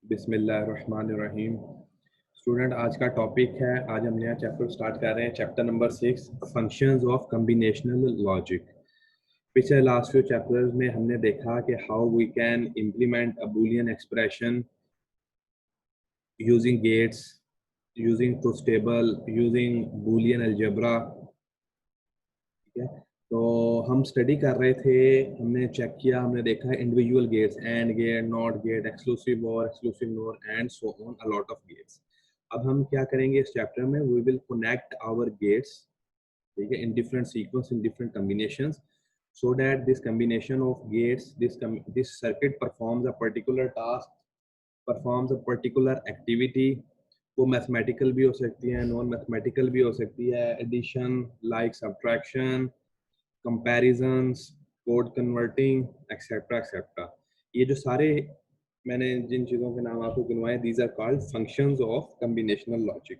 बिस्मिल्लाहिर्रहमानिर्रहीम। स्टूडेंट, आज का टॉपिक है, आज हम नया चैप्टर स्टार्ट कर रहे हैं, chapter number 6, functions of combinational logic. पिछले लास्ट फ्यू चैप्टर्स में हमने देखा कि how we can implement a Boolean expression using gates, using truth table, using Boolean algebra. ठीक है, तो हम स्टडी कर रहे थे, हमने चेक किया, हमने देखा है individual gates, and gate, not gate, exclusive और exclusive nor, and so on, a lot of gates. अब हम क्या करेंगे इस चैप्टर में, we will connect our gates, ठीक है, in different sequence, in different combinations, so that this combination of gates, this circuit performs a particular task, performs a particular activity। वो mathematical भी हो सकती है, नॉन मैथमेटिकल भी हो सकती है, addition, like subtraction, comparisons, code converting, etcetera etcetera. ये जो सारे मैंने जिन चीज़ों के नाम आपको गिनवाए, these are called functions of combinational logic,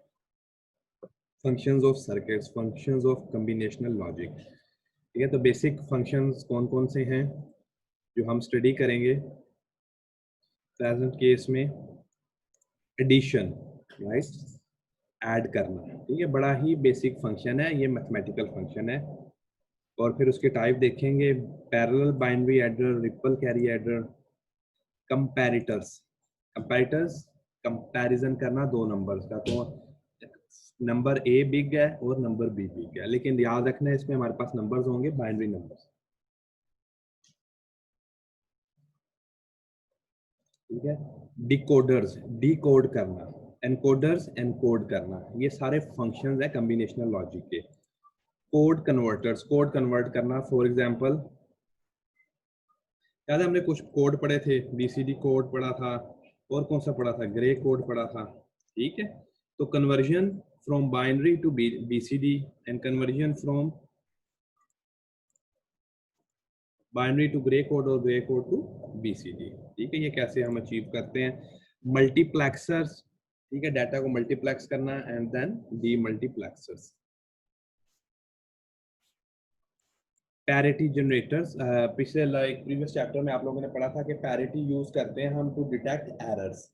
functions of circuits, functions of combinational logic. ठीक है, तो बेसिक फंक्शंस कौन कौन से हैं जो हम स्टडी करेंगे प्रेजेंट केस में? एडिशन, राइट, ऐड करना। ठीक है, बड़ा ही बेसिक फंक्शन है, ये मैथमेटिकल फंक्शन है। और फिर उसके टाइप देखेंगे, parallel, binary adder, ripple carry adder, comparators. Comparators, comparison करना दो नंबर्स का, तो नंबर ए बिग है और नंबर बी बिग है, लेकिन याद रखना है इसमें हमारे पास नंबर्स होंगे बाइनरी नंबर्स। ठीक है, डिकोडर्स, डिकोड करना, एनकोडर्स, एनकोड करना, ये सारे फंक्शंस है कॉम्बिनेशनल लॉजिक के। कोड कन्वर्टर्स, कोड कन्वर्ट करना, फॉर एग्जांपल याद है हमने कुछ कोड पढ़े थे, बीसीडी कोड पढ़ा था, और कौन सा पढ़ा था, ग्रे कोड पढ़ा था। ठीक है, तो conversion from binary to BCD, and conversion from binary to gray code और ग्रे कोड टू बीसीडी। ठीक है, ये कैसे हम अचीव करते हैं? मल्टीप्लेक्सर्स, ठीक है, डाटा को मल्टीप्लेक्स करना, and then demultiplexers. Parity generators, पिछले लाइक प्रीवियस चैप्टर में आप लोगों ने पढ़ा था कि पैरिटी यूज करते हैं हम टू डिटेक्ट एरर्स।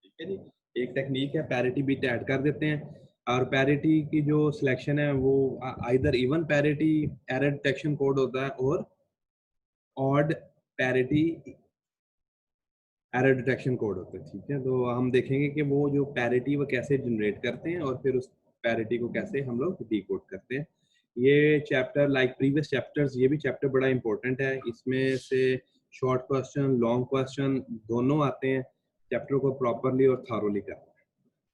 ठीक है जी, एक टेक्निक है, पैरिटी बिट ऐड कर देते हैं, और पैरिटी की जो सिलेक्शन है वो either even parity error detection code होता है, और odd parity error detection code होता है। ठीक है, तो हम देखेंगे कि वो जो पैरिटी वो कैसे जनरेट करते हैं, और फिर उस पैरिटी को कैसे हम लोग डिकोड करते हैं। ये चैप्टर लाइक प्रीवियस चैप्टर्स, ये भी चैप्टर बड़ा इंपॉर्टेंट है, इसमें से शॉर्ट क्वेश्चन, लॉन्ग क्वेश्चन दोनों आते हैं। चैप्टर को प्रॉपरली और थारोली करना है।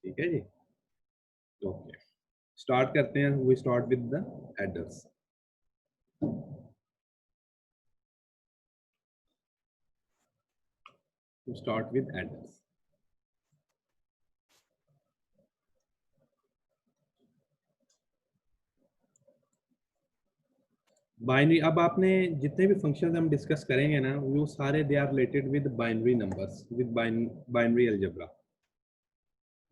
ठीक है जी, ओके, स्टार्ट करते हैं। We start with the adders. Start with adders. Binary, अब आपने जितने भी फंक्शंस हम डिस्कस करेंगे ना, वो सारे they are related with binary numbers, with binary algebra.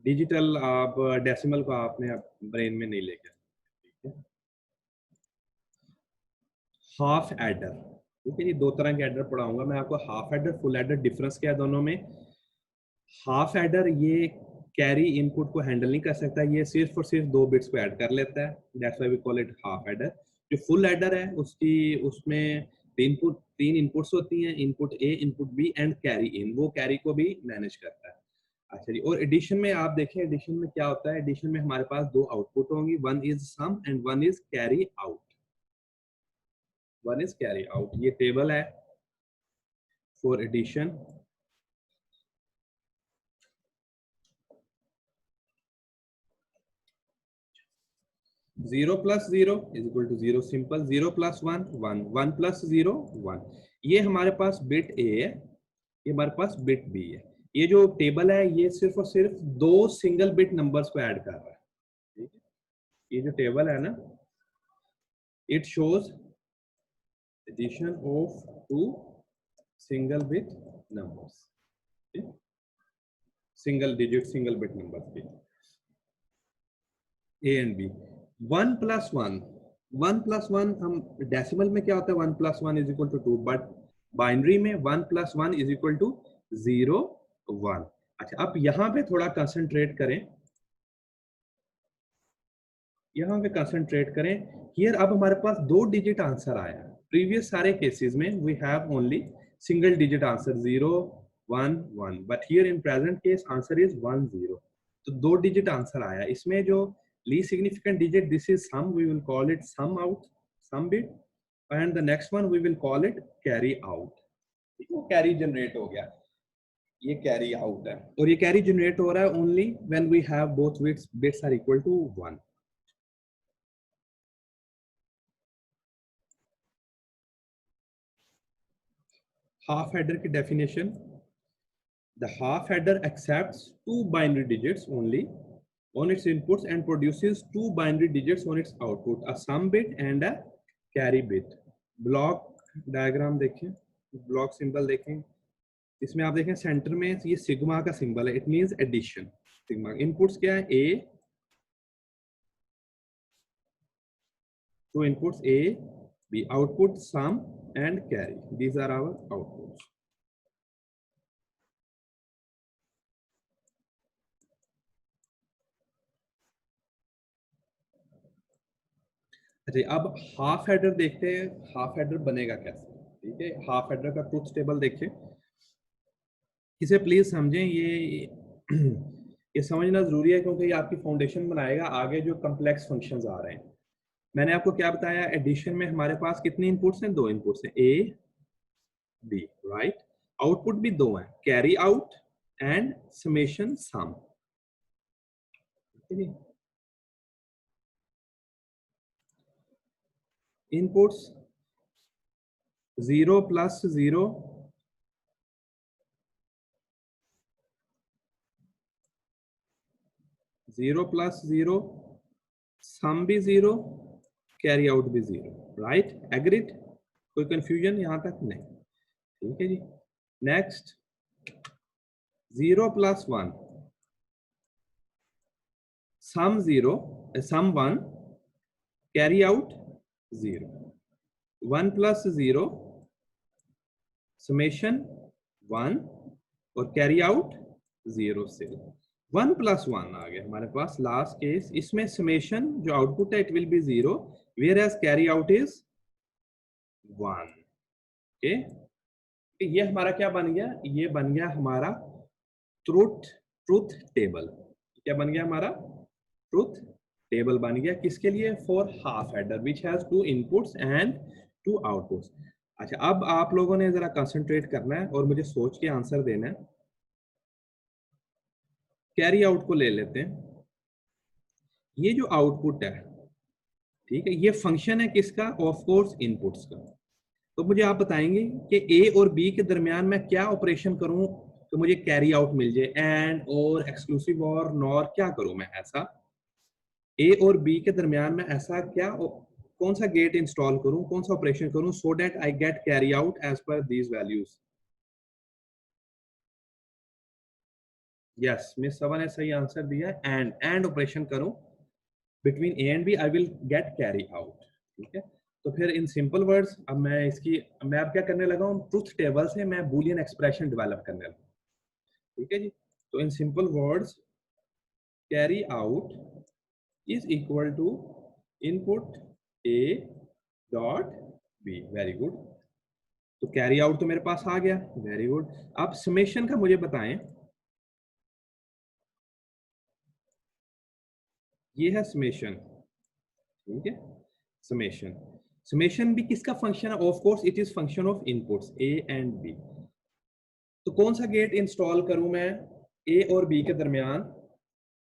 Digital आप डेसिमल को आपने ब्रेन में नहीं लेके, ठीक है। हाफ एडर, ठीक है जी, दो तरह के एडर पढ़ाऊंगा मैं आपको, half adder, full adder. Difference क्या है दोनों में? हाफ एडर ये कैरी इनपुट को हैंडल नहीं कर सकता, ये सिर्फ और सिर्फ दो बिट्स को ऐड कर लेता है, that's why we call it half adder. जो फुल एडर है उसकी, उसमें तीन इनपुट्स होती हैं, input A, input B and carry in, वो कैरी को भी मैनेज करता है। अच्छा जी, और एडिशन में आप देखें, एडिशन में क्या होता है? एडिशन में हमारे पास दो आउटपुट होंगी, one is sum and one is carry out, one is carry out. ये टेबल है for addition. 0 plus 0 is equal to 0, simple. 0 plus 1 1, 1 plus 0 1। ये हमारे पास बिट ए है, ये हमारे पास बिट बी है। ये जो टेबल है ये सिर्फ और सिर्फ दो सिंगल बिट नंबर्स को ऐड कर रहा है। ठीक है, ये जो टेबल है ना, it shows addition of two single bit numbers, single digit single bit numbers के, A and B. 1 plus 1, 1 plus 1, हम डेसिमल में क्या होता है, 1 plus 1 is equal to 2, but binary में 1 plus 1 is equal to 0 1। अच्छा, अब यहाँ पे थोड़ा कंसंट्रेट करें, यहाँ पे कंसंट्रेट करें। हियर अब हमारे पास 2 डिजिट आंसर आया। प्रीवियस सारे केसेस में we have only single digit answer 0 1 1, but here in present case answer is 1 0। तो 2 डिजिट आंसर आया। इसमें जो least significant digit, this is sum, we will call it sum out, sum bit, and the next one we will call it carry out. वो carry generate हो गया, ये carry out है, और ये कैरी जनरेट हो रहा है only when we have both bits are equal to 1। Half adder की definition, the half header accepts 2 binary digits only on its inputs and produces 2 binary digits on its output, a sum bit and a carry bit। Block diagram देखें, block symbol देखें, इसमें आप देखें centre में ये sigma का symbol है, it means addition. Sigma inputs क्या है, A, two inputs A B, output sum and carry, these are our outputs. अच्छा, अब हाफ हेडर देखते हैं, हाफ हेडर बनेगा कैसे। ठीक है, हाफ हेडर का ट्रूथ टेबल देखिए, इसे प्लीज समझें। ये समझना जरूरी है क्योंकि ये आपकी फाउंडेशन बनाएगा आगे जो कॉम्प्लेक्स फंक्शंस आ रहे हैं। मैंने आपको क्या बताया, एडिशन में हमारे पास कितने इनपुट्स हैं, 2 इनपुट्स हैं, ए बी, राइट। आउटपुट भी 2 हैं, carry out and summation sum. Inputs 0 plus 0, 0 plus 0, sum भी 0, कैरी आउट भी 0, राइट। एग्रीड, कोई कंफ्यूजन यहां तक नहीं? ठीक है जी। नेक्स्ट 0 प्लस 1, सम 0, सम 1, कैरी आउट 0, 1 प्लस 0, समेशन 1 और कैरी आउट 0 से 1 प्लस 1 आ गया हमारे पास लास्ट केस। इसमें समेशन जो आउटपुट है it will be 0, where as carry out is 1। Okay, ये हमारा क्या बन गया, ये बन गया हमारा ट्रूथ टेबल। क्या बन गया हमारा ट्रूथ टेबल बन गया, किसके लिए, for half header which has 2 inputs and 2 outputs. अच्छा, अब आप लोगों ने जरा कंसंट्रेट करना है और मुझे सोच के आंसर देना है। कैरी आउट को ले लेते हैं, ये जो आउटपुट है, ठीक है, ये फंक्शन है किसका, ऑफ कोर्स इनपुट्स का। तो मुझे आप बताएंगे कि ए और बी के दरमियान मैं क्या ऑपरेशन करूं तो मुझे कैरी आउट मिल जाए, एंड और एक्सक्लूसिव और नॉर, क्या करूं मैं ऐसा ए और बी के दरमियान में, ऐसा क्या, कौन सा गेट इंस्टॉल करूं, कौन सा ऑपरेशन करूं so that I get carry out as per these values. Yes, miss Saba ने सही आंसर दिया, एंड ऑपरेशन करूं between A and B, I will get carry out. ठीक है, तो फिर इन सिंपल वर्ड्स अब मैं अब क्या करने लगा हूं, ट्रूथ टेबल से मैं बूलियन एक्सप्रेशन डेवलप करने लगा। ठीक है जी, तो in simple words carry out is equal to input A dot B। Very good, तो कैरी आउट तो मेरे पास आ गया, वेरी गुड। अब समेशन का मुझे बताएं, ये है समेशन, ठीक है, समेशन। समेशन भी किसका फंक्शन है, of course it is function of inputs A and B. तो कौन सा गेट इंस्टॉल करूं मैं ए और बी के दरमियान,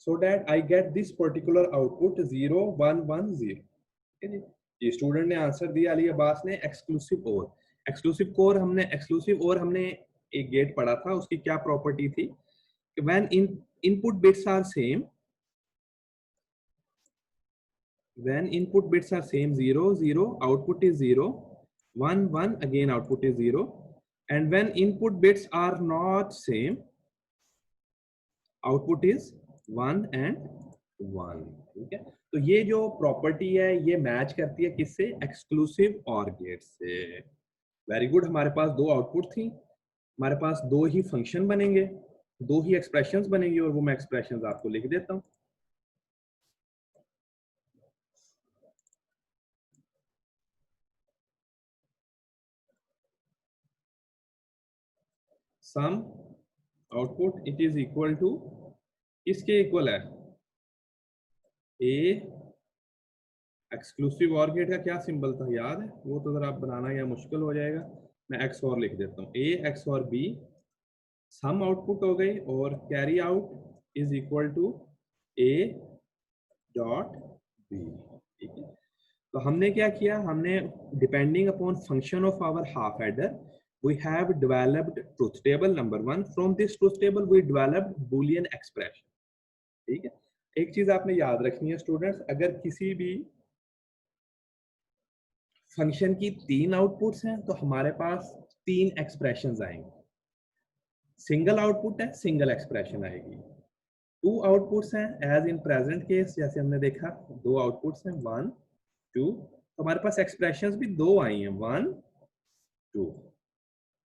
so that I get this particular output 0 1 1 0। ठीक है जी, ये स्टूडेंट ने आंसर दिया, अली अब्बास ने, एक्सक्लूसिव और। एक्सक्लूसिव और हमने एक गेट पढ़ा था, उसकी क्या प्रॉपर्टी थी कि when input bits are same, when input bits are same 0 0 output is 0, 1 1 again output is 0, and when input bits are not same output is 1 and 1। ठीक है, तो ये जो प्रॉपर्टी है ये मैच करती है किससे, एक्सक्लूसिव और गेट से। वेरी गुड, हमारे पास 2 आउटपुट थी, हमारे पास 2 ही फंक्शन बनेंगे। दो ही एक्सप्रेशंस बनेंगी और वो मैं एक्सप्रेशंस आपको लिख देता हूँ। Sum output it is equal to, किसके इक्वल है, ए एक्सक्लूसिव और गेट का क्या सिंबल था याद है, वो तो जरा बनाना या मुश्किल हो जाएगा, मैं एक्स और लिख देता हूँ, A XOR B sum output हो गई और carry out is equal to A dot B. ठीक है, तो हमने क्या किया, हमने depending upon function of our half adder we have developed truth table number 1, from this truth table we developed boolean expression। ठीक है, एक चीज आपने याद रखनी है स्टूडेंट्स, अगर किसी भी फंक्शन की 3 आउटपुट्स हैं तो हमारे पास 3 एक्सप्रेशंस आएंगे, सिंगल आउटपुट है सिंगल एक्सप्रेशन आएगी, 2 आउटपुट्स हैं एज इन प्रेजेंट केस जैसे हमने देखा 2 आउटपुट्स हैं 1 2, तो हमारे पास एक्सप्रेशंस भी 2 आई हैं 1 2।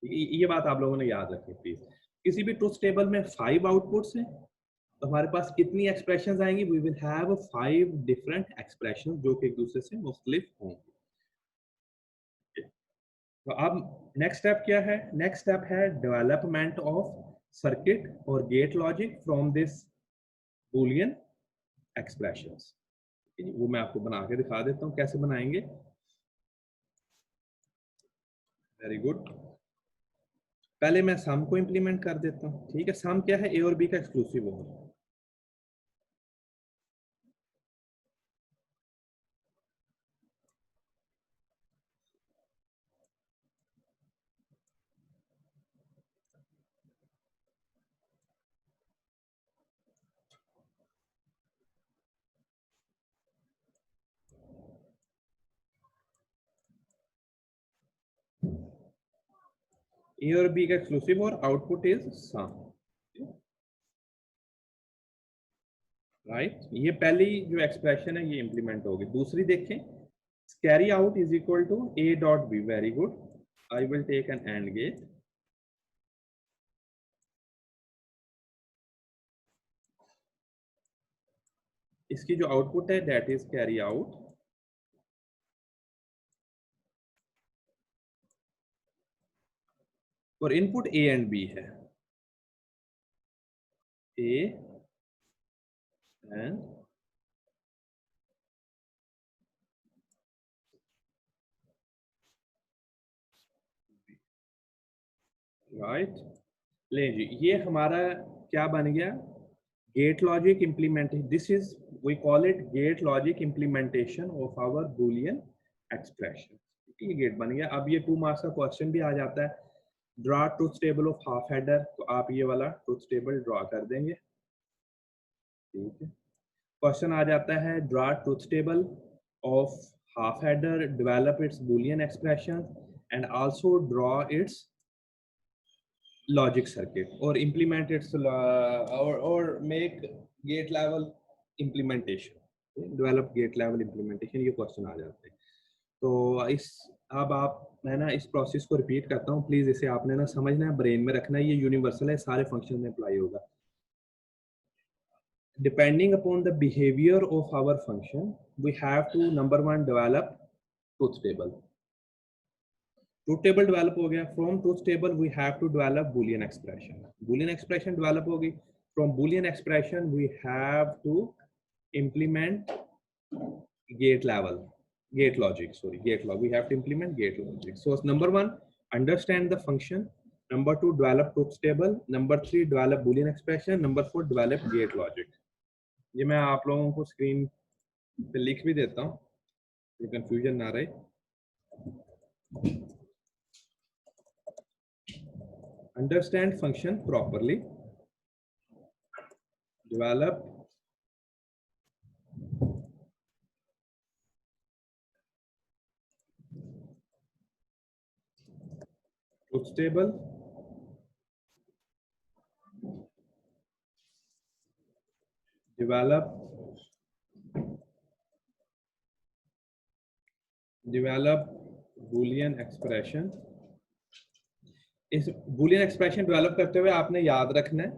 ये बात आप लोगों ने याद रखनी प्लीज। किसी भी ट्रुथ टेबल में 5 आउटपुट्स हैं तो हमारे पास कितनी एक्सप्रेशंस आएंगी, we will have 5 different expressions जो कि एक दूसरे से मुख्तलिफ होंगे। तो अब नेक्स्ट स्टेप क्या है, नेक्स्ट स्टेप है डेवलपमेंट ऑफ सर्किट और gate logic from this Boolean expressions. वो मैं आपको बना के दिखा देता हूँ कैसे बनाएंगे। वेरी गुड, पहले मैं सम को इंप्लीमेंट कर देता हूँ। ठीक है, सम क्या है, ए और बी का एक्सक्लूसिव ओवर। ए और बी का एक्सक्लूसिव और आउटपुट इज सम। राइट, ये पहली जो एक्सप्रेशन है ये इंप्लीमेंट होगी। दूसरी देखें, carry out is equal to A dot B. Very good, I will take an and gate. इसकी जो आउटपुट है दैट इज कैरी आउट, और इनपुट ए एंड बी है, ए एंड राइट। ले जी, ये हमारा क्या बन गया, gate logic implementation. This is we call it gate logic implementation of our Boolean expression. ये गेट बन गया। अब ये 2 मार्क्स का क्वेश्चन भी आ जाता है, draw truth table of half header, तो आप ये वाला ट्रुथ टेबल ड्रॉ कर देंगे। ठीक है, क्वेश्चन आ जाता है, draw truth table of half header, develop it's Boolean expression and also draw it's logic circuit or implement its or make gate level implementation, develop gate level implementation। ये question आ जाते हैं। तो इस अब आप, मैं ना इस प्रोसेस को रिपीट करता हूँ, प्लीज इसे आपने ना समझना है, ब्रेन में रखना है, ये यूनिवर्सल है, सारे फंक्शन में अप्लाई होगा। Depending upon the behaviour of our function we have to number 1 develop truth table. Truth table develop हो गया, from truth table we have to develop Boolean expression. Boolean expression develop होगी, from Boolean expression we have to implement gate level gate logic, sorry, gate log, we have to implement gate logic. So number 1 understand the function, number 2 develop truth table, number 3 develop boolean expression, number 4 develop gate logic। ये मैं आप लोगों को screen पे लिख भी देता हूँ, कंफ्यूजन ना रहे। Understand function properly, develop truth table, develop boolean expression। इस बूलियन एक्सप्रेशन डेवलप करते हुए आपने याद रखना है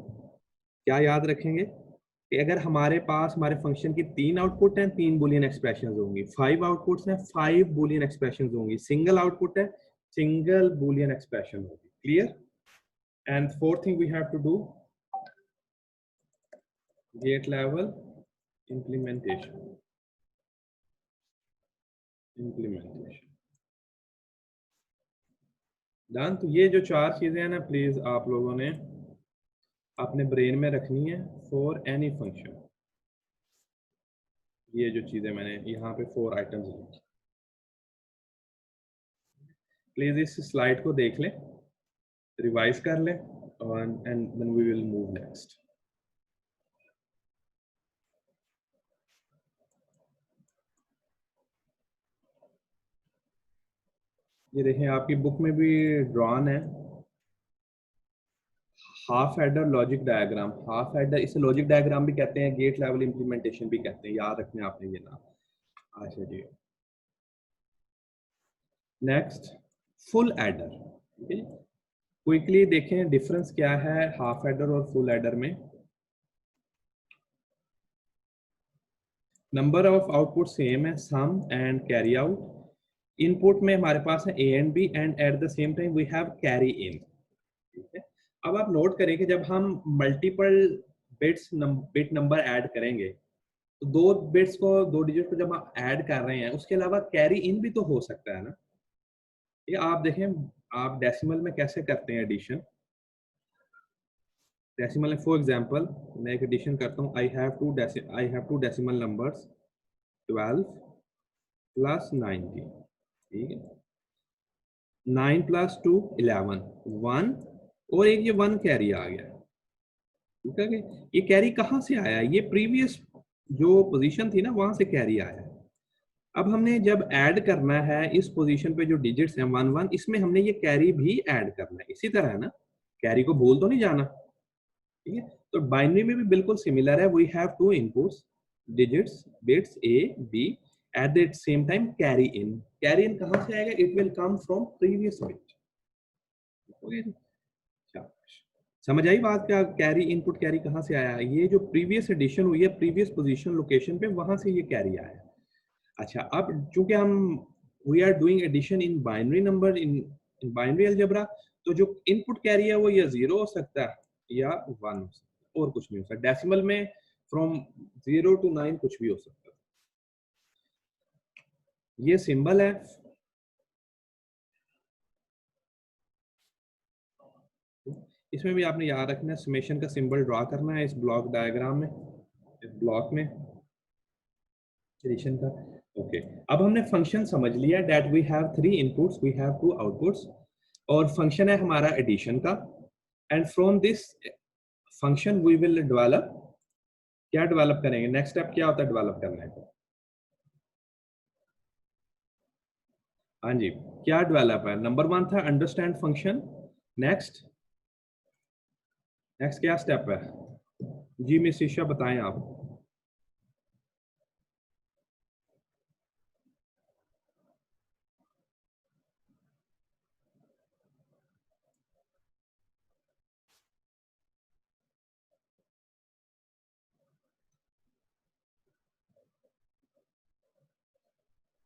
क्या याद रखेंगे कि अगर हमारे पास हमारे फंक्शन की 3 आउटपुट हैं, 3 बुलियन एक्सप्रेशन होंगी, 5 आउटपुट्स हैं, 5 बुलियन एक्सप्रेशन होंगी, सिंगल आउटपुट है, सिंगल बुलियन एक्सप्रेशन होगी। Clear? And fourth thing we have to do gate level implementation done. तो ये जो 4 चीजें हैं ना, प्लीज आप लोगों ने अपने ब्रेन में रखनी है फॉर एनी फंक्शन। ये जो चीजें मैंने यहाँ पे 4 आइटम्स लिखी, प्लीज इस स्लाइड को देख लें, रिवाइज कर लें, and then we will move next. ये देखें आपकी बुक में भी ड्रॉन है half adder logic diagram. Half adder, इसे लॉजिक डायग्राम भी कहते हैं, गेट लेवल इंप्लीमेंटेशन भी कहते हैं, याद रखने आपने ये नाम। अच्छा जी, नेक्स्ट फुल एडर। ठीक है, क्विकली देखें डिफरेंस क्या है हाफ एडर और फुल एडर में। नंबर ऑफ आउटपुट सेम है, sum and carry out. Input में हमारे पास है A and B, and at the same time we have carry in. ठीक है, अब आप नोट करें कि जब हम मल्टीपल बिट नंबर ऐड करेंगे, तो 2 बिट्स को, 2 डिजिट को जब आप ऐड कर रहे हैं, उसके अलावा कैरी इन भी तो हो सकता है ना। ये आप देखें, आप डेसिमल में कैसे करते हैं एडिशन। डेसिमल में फॉर एग्जांपल मैं एक एडिशन करता हूँ, I have two decimal numbers 12 plus 90। ठीक है, 9 प्लस 2 11, 1 और एक ये 1 कैरी आ गया। ठीक है, ये कैरी कहाँ से आया? ये प्रीवियस जो पोजीशन थी ना, वहां से कैरी आया। अब हमने जब ऐड करना है इस पोजीशन पे जो डिजिट्स हैं 1 1, इसमें हमने ये कैरी भी ऐड करना है। इसी तरह है ना, कैरी को भूल तो नहीं जाना। ठीक है, तो बाइनरी में भी बिल्कुल सिमिलर है। We have 2 inputs, digits bits A B, at the same time carry in. Carry in कहाँ से आएगा? It will come from previous bit. Okay, समझ आई बात? क्या कैरी इनपुट कैरी कहाँ से आया? ये जो प्रीवियस एडिशन हुई है प्रीवियस पोजीशन लोकेशन पे, वहां से ये कैरी आया। अच्छा, अब चूंकि हम we are doing addition in binary number, in binary algebra, तो जो इनपुट कैरी है वो या 0 हो सकता है या 1 हो सकता है, और कुछ नहीं हो सकता। डेसिमल में फ्रॉम 0 to 9 कुछ भी हो सकता है। ये सिंबल है, इसमें भी आपने याद रखना है, समेशन का सिंबल ड्रॉ करना है इस ब्लॉक डायग्राम में, इस ब्लॉक में एडिशन का। ओके, अब हमने फंक्शन समझ लिया, that we have 3 inputs, we have 2 outputs, और फंक्शन है हमारा एडिशन का। And from this function we will develop, क्या डेवलप करेंगे? नेक्स्ट स्टेप क्या होता है डेवलप करने का? हाँ जी, क्या डेवलप है? नंबर 1 था अंडरस्टैंड फंक्शन। नेक्स्ट नेक्स्ट क्या स्टेप है? जी मिस शीशा बताएं आप।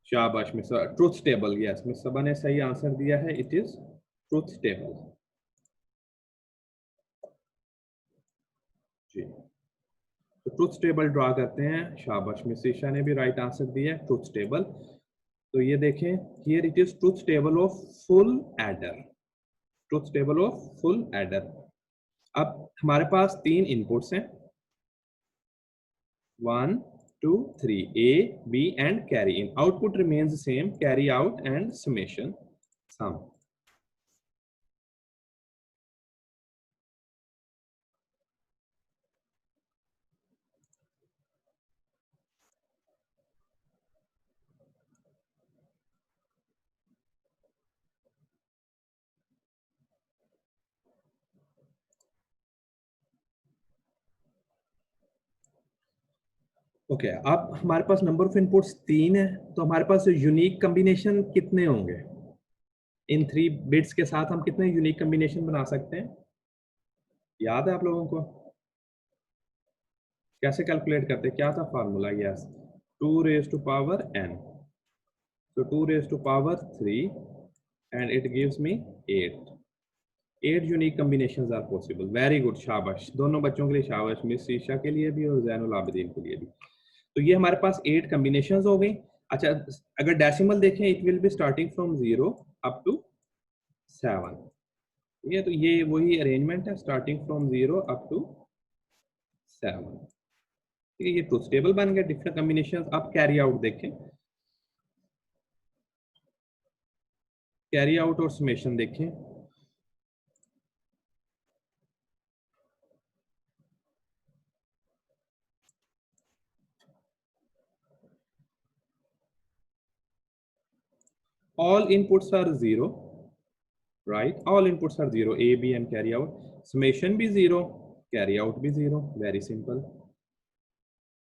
शाबाश miss, truth table. Yes miss Saba ने सही आंसर दिया है, इट इज ट्रुथ टेबल। जी, तो ट्रुथ टेबल ड्रॉ करते हैं। शाबाश मिस ईशा ने भी राइट आंसर दिया है, ट्रुथ टेबल। तो ये देखें, here it is truth table of full adder, truth table of full adder. अब हमारे पास 3 इनपुट्स हैं, 1 2 3, A B and carry in. Output remains same, carry out and summation sum. Okay, अब हमारे पास नंबर ऑफ इनपुट्स 3 है, तो हमारे पास unique combination कितने होंगे? इन 3 बिट्स के साथ हम कितने यूनिक कॉम्बिनेशन बना सकते हैं? याद है आप लोगों को? कैसे कैलकुलेट करते, क्या था formula, yes 2 raise to power n, so 2 raised to power 3 and it gives me 8. 8 unique combinations are possible. Very good, शाबाश दोनों बच्चों के लिए, शाबाश मिस शीशा के लिए भी और जैनुल आबिदीन के लिए भी। तो ये हमारे पास 8 कॉम्बिनेशंस हो गई। अच्छा, अगर डेसिमल देखें it will be starting from 0 up to 7। ठीक है, तो ये वही अरेंजमेंट है, स्टार्टिंग फ्रॉम 0 अप टू 7। ठीक है, ये ट्रूथ टेबल बन गया डिफरेंट कॉम्बिनेशंस। अब कैरी आउट देखें, कैरी आउट और समेशन देखें। all inputs are 0, right? All inputs are 0, a, b and carry out. Summation भी 0, carry out भी 0, very simple.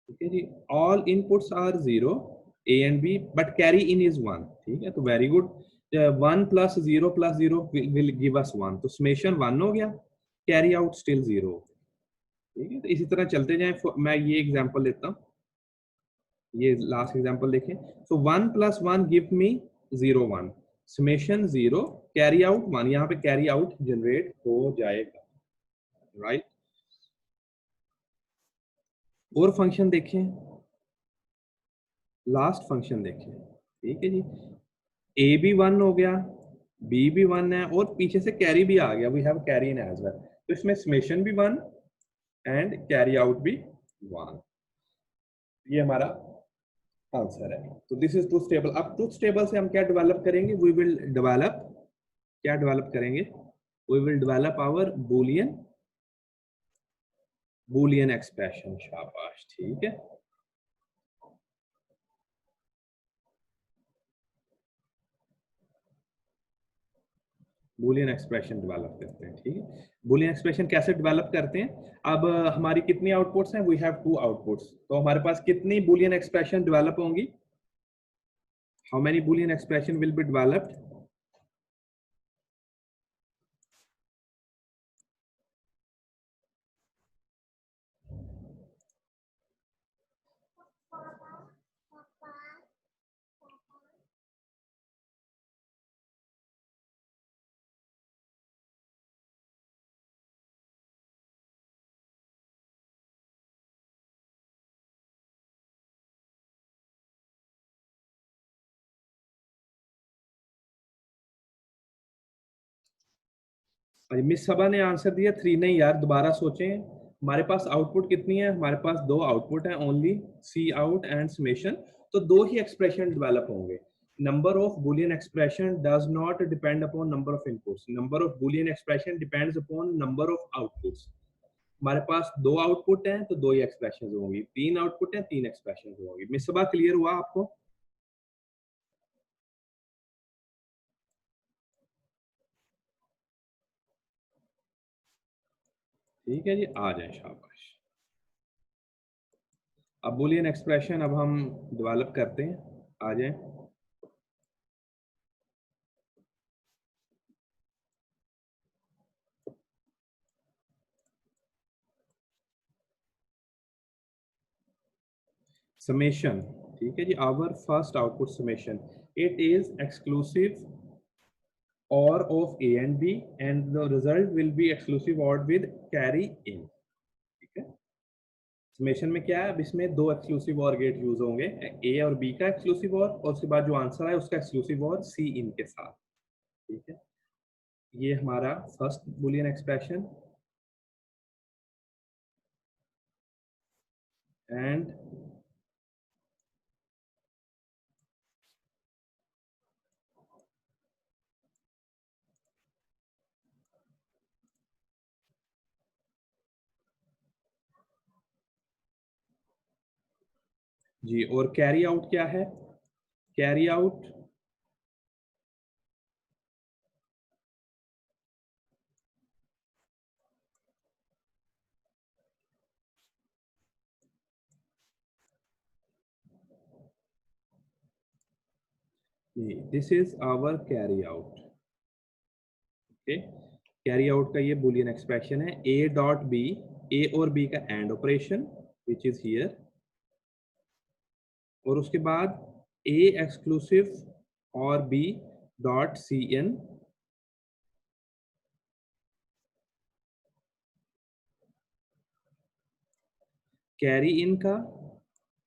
ठीक है जी, all inputs are 0, a and b, but carry in is 1. ठीक है, तो very good. 1 plus 0 plus 0 will give us 1, तो summation 1 हो गया, carry out still 0. ठीक है, तो इसी तरह चलते जाएं। मैं ये एग्जांपल लेता हूँ, ये लास्ट एग्जांपल देखें। सो 1 plus 1 give me 0 1, summation 0, carry out 1, यहाँ पे कैरी आउट जनरेट हो जाएगा, राइट। और फंक्शन देखें, लास्ट फंक्शन देखें। ठीक है जी, ए भी 1 हो गया, बी भी 1 है और पीछे से कैरी भी आ गया, we have carry in as well, तो इसमें समेशन भी 1 एंड कैरी आउट भी 1। ये हमारा आंसर है। तो दिस इज ट्रूथ टेबल। अब ट्रूथ टेबल से हम क्या डेवलप करेंगे, वी विल डेवलप, क्या डेवलप करेंगे, we will develop our Boolean expression. शाबाश, ठीक है। बूलियन एक्सप्रेशन डेवलप करते हैं। ठीक है, बूलियन एक्सप्रेशन कैसे डेवलप करते हैं। अब हमारी कितनी आउटपुट्स हैं, वी हैव 2 आउटपुट्स, तो हमारे पास कितनी बूलियन एक्सप्रेशन डेवलप होंगी, how many Boolean expression will be developed. Miss Saba ने आंसर दिया 3। नहीं यार, दोबारा सोचें, हमारे पास आउटपुट कितनी है, हमारे पास 2 आउटपुट है only, C out and summation, तो 2 ही एक्सप्रेशन डेवलप होंगे। Number of Boolean expression does not depend upon number of inputs, number of Boolean expression depends upon number of outputs. हमारे पास 2 आउटपुट हैं तो 2 ही एक्सप्रेशन होंगी, 3 आउटपुट हैं 3 एक्सप्रेशन होंगी। मिस सबा क्लियर हुआ आपको। ठीक है जी, आ जाए, शाबाश। अब बूलियन एक्सप्रेशन अब हम डेवलप करते हैं, आ जाए। समेशन, ठीक है जी, our first output summation, it is exclusive or of A and B and the result will be exclusive or with carry in. ठीक है, समेशन में क्या है, अब इसमें 2 एक्सक्लूसिव और गेट यूज होंगे, ए और बी का एक्सक्लूसिव और उसके बाद जो आंसर है उसका एक्सक्लूसिव और सी इन के साथ। ठीक है, ये हमारा फर्स्ट बूलियन एक्सप्रेशन एंड जी, और कैरी आउट क्या है, carry out this is our carry out. Okay, carry out का ये बूलियन एक्सप्रेशन है, ए डॉट बी, ए और बी का and operation, which is here, और उसके बाद A एक्सक्लूसिव और B dot CN carry in का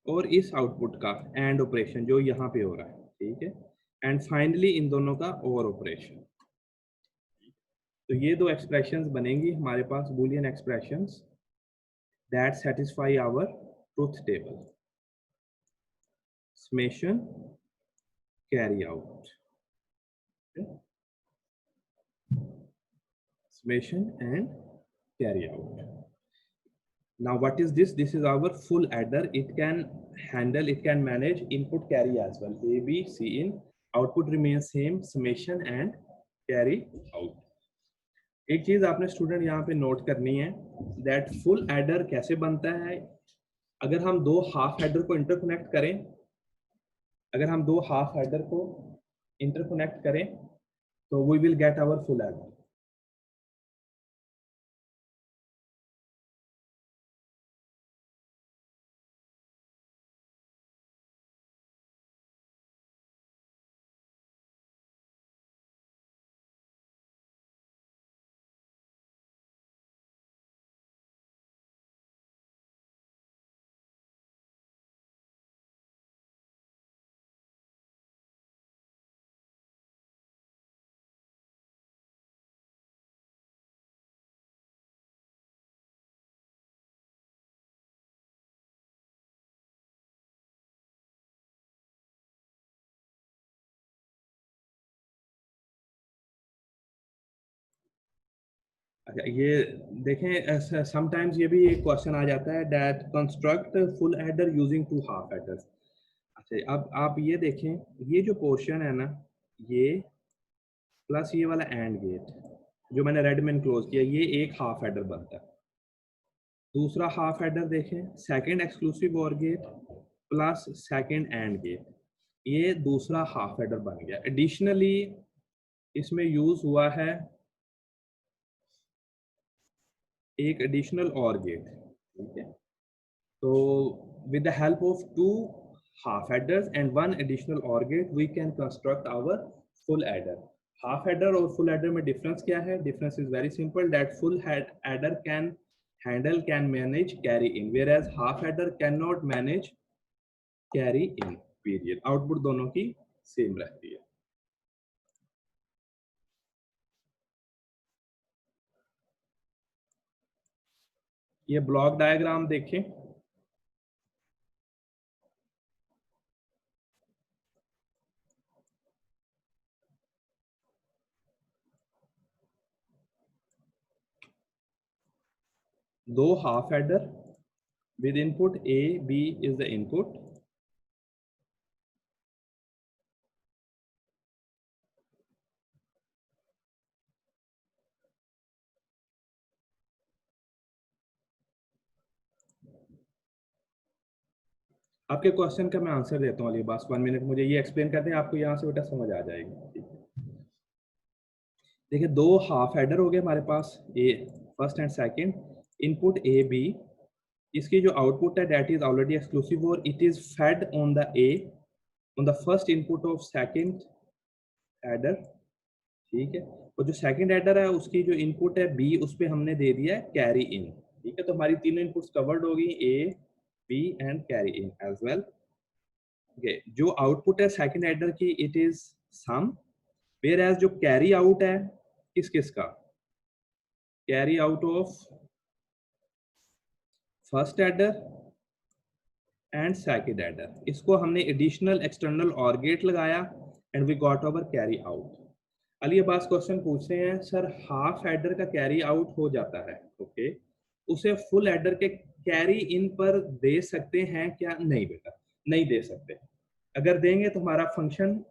और इस आउटपुट का एंड ऑपरेशन जो यहाँ पे हो रहा है, ठीक है, एंड फाइनली इन दोनों का और ऑपरेशन। तो ये दो एक्सप्रेशंस बनेंगी हमारे पास, boolean expressions that satisfy our truth table, summation, carry out, okay? Summation and carry out. Now what is this? This is our full adder. It can handle, it can manage input carry as well. A, B, C in, output remains same, summation and carry out. एक चीज आपने student यहाँ पे note करनी है, that full adder कैसे बनता है। अगर हम दो हाफ एडर को इंटरकनेक्ट करें, अगर हम दो हाफ एडर को इंटरकनेक्ट करें तो we will get our full adder. अच्छा, ये देखें, समटाइम्स ये भी एक क्वेश्चन आ जाता है that construct full adder using two half adders. अच्छा, अब आप ये देखें, ये जो पोर्शन है ना, ये प्लस ये वाला एंड गेट जो मैंने रेड में क्लोज किया, ये एक हाफ एडर बनता है। दूसरा हाफ एडर देखें, second exclusive or gate plus second and gate, ये दूसरा हाफ एडर बन गया। एडिशनली इसमें यूज हुआ है एक एडिशनल और गेट, ठीक है। तो with the help of two half adders and one additional OR gate we can construct our full adder। half adder और full adder में difference क्या है? difference is very simple, that full adder can handle, can manage carry in, whereas half adder cannot manage carry in, period। output दोनों की same रहती है। ये block diagram देखें, दो half adder with input A, B is the input, आपके question का मैं आंसर देता हूँ अली, बस 1 मिनट मुझे ये एक्सप्लेन करते हैं, आपको यहाँ से बेटा समझ आ जाएगी। देखिए, दो हाफ एडर हो गए हमारे पास, A first and second, input A B, इसकी जो आउटपुट है that is already exclusive or it is fed on the A, on the first input of second adder, ठीक है। और जो सेकंड एडर है उसकी जो इनपुट है बी, उस पर हमने दे दिया है कैरी इन, ठीक है। तो हमारी तीनों इनपुट्स कवर्ड होगी, A B and carry in as well. जो आउटपुट है सेकंड एडर की, it is sum, where as जो कैरी आउट है किस किस का, carry out of first adder and second adder, इसको हमने एडिशनल एक्सटर्नल और गेट लगाया and we got over carry out. Ali Abbas question पूछते हैं, सर हाफ एडर का कैरी आउट हो जाता है, ओके, उसे फुल एडर के कैरी इन पर दे सकते हैं क्या? नहीं बेटा, नहीं दे सकते। अगर देंगे तो हमारा फंक्शन,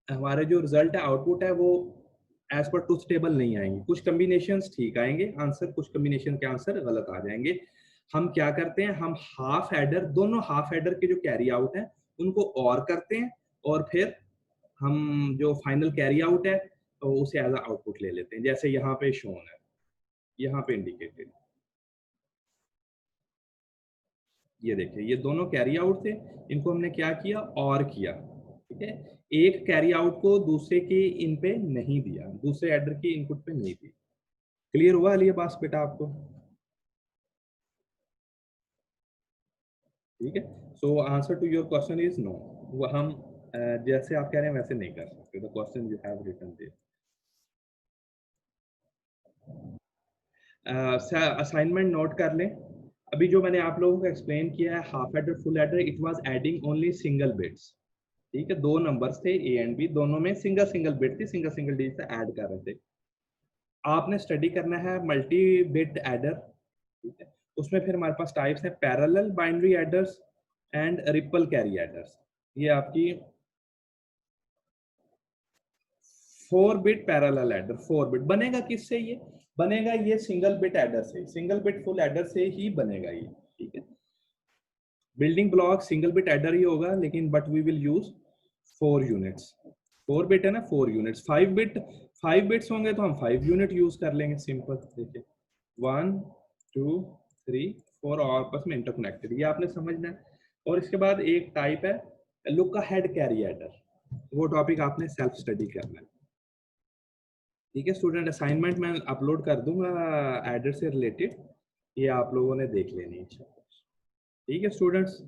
हमारे जो रिजल्ट है, आउटपुट है, वो एज पर ट्रूथ टेबल नहीं आएंगे। कुछ कम्बिनेशंस ठीक आएंगे आंसर, कुछ कम्बिनेशन के आंसर गलत आ जाएंगे। हम क्या करते हैं, हम हाफ एडर, दोनों हाफ एडर के जो कैरी आउट है उनको और करते हैं, और फिर हम जो फाइनल कैरी आउट है तो उसे एज अ आउटपुट ले लेते हैं, जैसे यहाँ पे शोन है, यहाँ पे इंडिकेटेड। ये देखिए ये दोनों कैरी आउट थे, इनको हमने क्या किया और किया, ठीक है। एक कैरी आउट को दूसरे के इन पे नहीं दिया, दूसरे एडर की इनपुट पे नहीं दी। क्लियर हुआ ये बात बेटा आपको? ठीक है। So answer to your question is no. वो हम जैसे आप कह रहे हैं वैसे नहीं कर सकते। The question you have written there. Assignment note कर लें। अभी जो मैंने आप लोगों को एक्सप्लेन किया है half adder full adder, it was adding only single bits. ठीक है, दो नंबर्स थे ए एंड बी, दोनों में सिंगल सिंगल बिट थी, सिंगल सिंगल डिजिट से ऐड कर रहे थे। आपने स्टडी करना है मल्टी बिट एडर, ठीक है। उसमें फिर हमारे पास टाइप्स हैं parallel binary aiders and ripple carry aiders. ये आपकी 4 बिट पैरेलल एडर, 4 बिट बनेगा किससे? ये बनेगा ये सिंगल बिट एडर से, सिंगल बिट फुल एडर से ही बनेगा ये, ठीक है। Building block single bit adder ही होगा, लेकिन but we will use 4 units. 4 bit है ना, 4 यूनिट्स। 5 बिट्स होंगे तो हम 5 यूनिट यूज कर लेंगे, सिंपल। देखिए 1 2 3 4 और आपस में इंटरकनेक्टेड, ये आपने समझना है। और इसके बाद एक टाइप है लुक अहेड कैरी एडर, वो टॉपिक आपने सेल्फ स्टडी करना है, ठीक है स्टूडेंट। असाइनमेंट मैं अपलोड कर दूंगा एडर से रिलेटेड, ये आप लोगों ने देख लेनी है, ठीक है स्टूडेंट्स।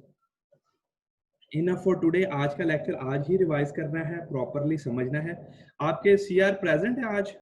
इनफ फॉर टुडे, आज का लेक्चर आज ही रिवाइज करना है, प्रॉपरली समझना है। आपके सीआर प्रेजेंट है आज?